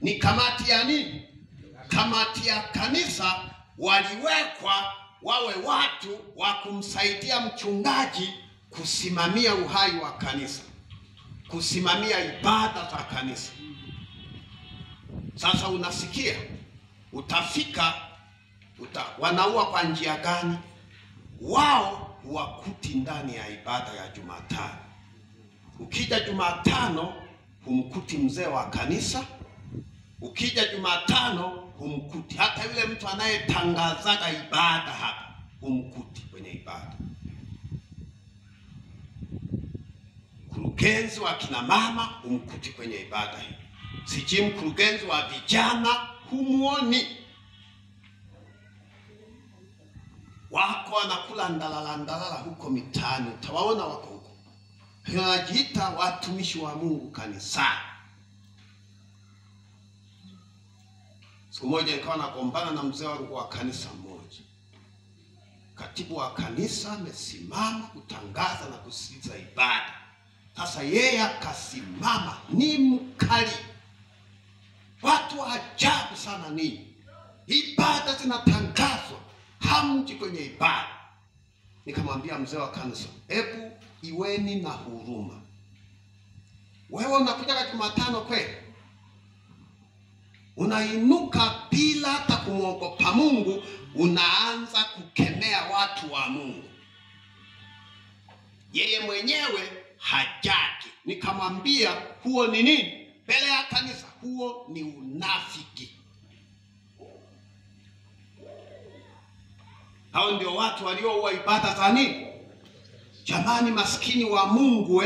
ni kamati ya nini? Kamati ya kanisa. Waliwekwa wawe watu wa kumsaidia mchungaji kusimamia uhai wa kanisa, kusimamia ibada za kanisa. Sasa unasikia, utafika wanaua kwa njia gani? Wao huwakuti ndani ya ibada ya Jumatano. Ukija Jumatano humkuti mzee wa kanisa, ukija Jumatano humkuti hata yule mtu anayetangazaga ibada hapa, humkuti kwenye ibada. Mkurugenzi wa kina mama humkuti kwenye ibada hii. Siji mkurugenzi wa vijana humuoni. Wako wanakula ndalala huko mitaani, utawaona wako huko. Wanajiita watumishi wa Mungu kanisani. Siku moja nikawa nagombana na mzee wangu wa kanisa moja. Katibu wa kanisa amesimama kutangaza na kusisitiza ibada. Sasa yeye akasimama, ni mkali. Watu wa ajabu sana nini. Ibada zinatangazwa, hamji kwenye ibada. Nikamwambia mzee wa kanisa, hebu iweni na huruma. Wewe unakuja Jumatano kweli? Unainuka bila hata kumwogopa Mungu, unaanza kukemea watu wa Mungu. Yeye mwenyewe hajaki. Nikamwambia huo ni nini? Mbele ya kanisa, huo ni unafiki. Hao ndio watu walioua ibada za nini? Jamani maskini wa Mungu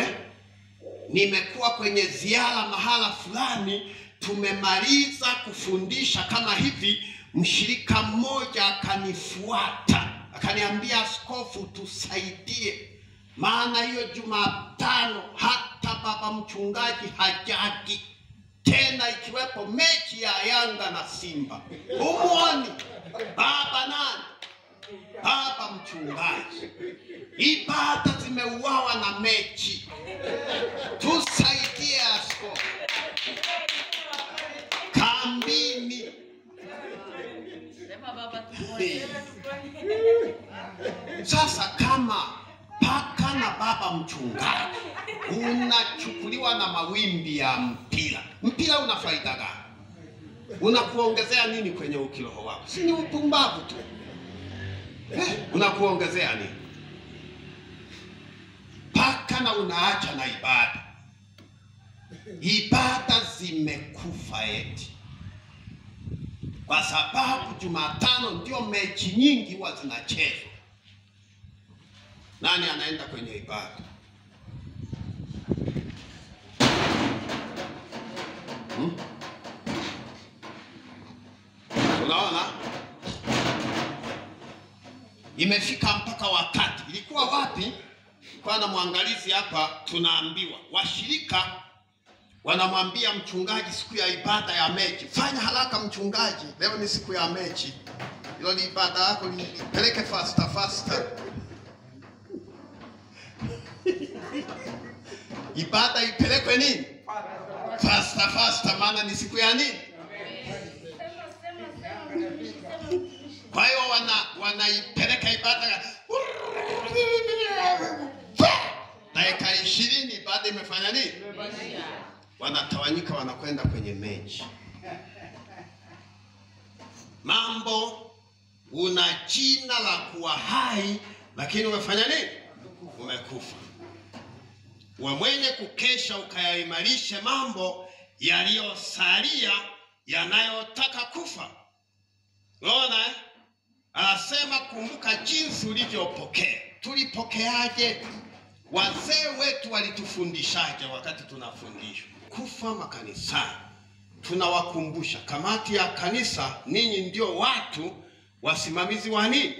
nimekuwa kwenye ziara mahala fulani, tumemaliza kufundisha kama hivi, mshirika mmoja akanifuata, akaniambia, askofu tusaidie, maana hiyo Jumatano hata baba mchungaji hajaji tena, ikiwepo mechi ya Yanga na Simba. Umuoni baba nani? Baba mchungaji. Ibada zimeuawa na mechi. Tusaidie askofu. Kambini. Sasa kama paka na baba mchungaji unachukuliwa na mawimbi ya mpira, mpira una faida gani? Unakuongezea nini kwenye ukiroho wako? Si ni upumbavu tu. Unakuongezea nini? Paka na unaacha na ibada. Ibada zimekufa eti. Kwa sababu Jumatano ndio mechi nyingi huwa zinachezwa. Nani anaenda kwenye ibada? Unaona? Imefika mpaka wakati. Ilikuwa wapi? Kwa na mwangalizi hapa tunaambiwa. Washirika wanamwambia mchungaji siku ya ibada ya mechi, fanya haraka mchungaji, leo ni siku ya mechi. Hilo ni ibada yako, nipeleke faster. Ibada ipelekwe nini? Faster, maana ni siku ya nini? Kwa hiyo wanaipeleka ibada dakika 20, ibada imefanya nini? Wanatawanyika, wanakwenda kwenye mechi. Mambo, una jina la kuwa hai, lakini umefanya nini? Umekufa. Wa mwenye kukesha ukayaimarishe mambo yaliyosalia yanayotaka kufa. Unaona? Anasema kumbuka jinsi ulivyopokea. Tulipokeaje? Wazee wetu walitufundishaje wakati tunafundishwa? Kufa makanisani. Tunawakumbusha kamati ya kanisa, ninyi ndio watu wasimamizi wa nini?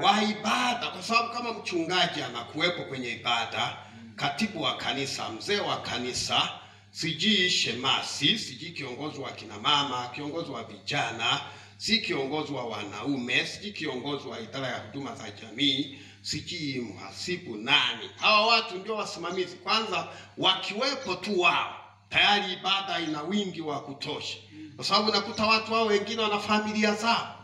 Wa ibada. Kwa sababu kama mchungaji anakuwepo kwenye ibada, katibu wa kanisa, mzee wa kanisa, siji shemasi, siji kiongozi wa kina mama, kiongozi wa vijana, si kiongozi wa wanaume, siji kiongozi wa idara ya huduma za jamii, siji mhasibu nani. Hawa watu ndio wasimamizi. Kwanza wakiwepo tu wao tayari ibada ina wingi wa kutosha, kwa sababu nakuta watu wao wengine wana familia zao.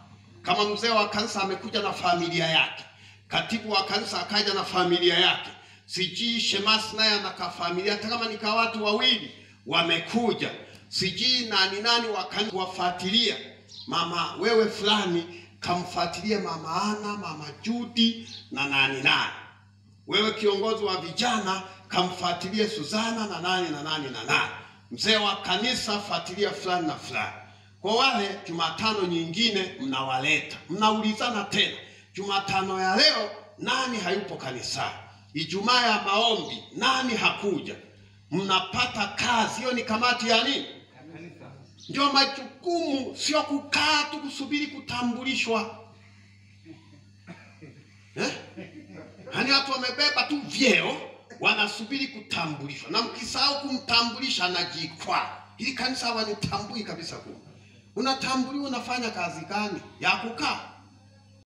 Kama mzee wa kanisa amekuja na familia yake, katibu wa kanisa akaja na familia yake, sijui shemasi naye ana familia, hata kama nika watu wawili wamekuja, sijui nani wafuatilia, mama wewe fulani kamfuatilie mama Ana, mama Judy na nani. Wewe kiongozi wa vijana kamfuatilie Suzana na nani. Mzee wa kanisa fuatilia fulani na fulani. Kwa wale Jumatano nyingine mnawaleta, mnaulizana tena, Jumatano ya leo nani hayupo kanisani? Ijumaa ya maombi nani hakuja? Mnapata kazi. Hiyo ni kamati ya nini? Ndio majukumu, sio kukaa tu kusubiri kutambulishwa. Hani watu wamebeba tu vyeo, wanasubiri kutambulishwa. Na mkisahau kumtambulisha anajikwaa. Hili kanisa hawanitambui kabisa. Unatambuliwa unafanya kazi gani? Ya kukaa?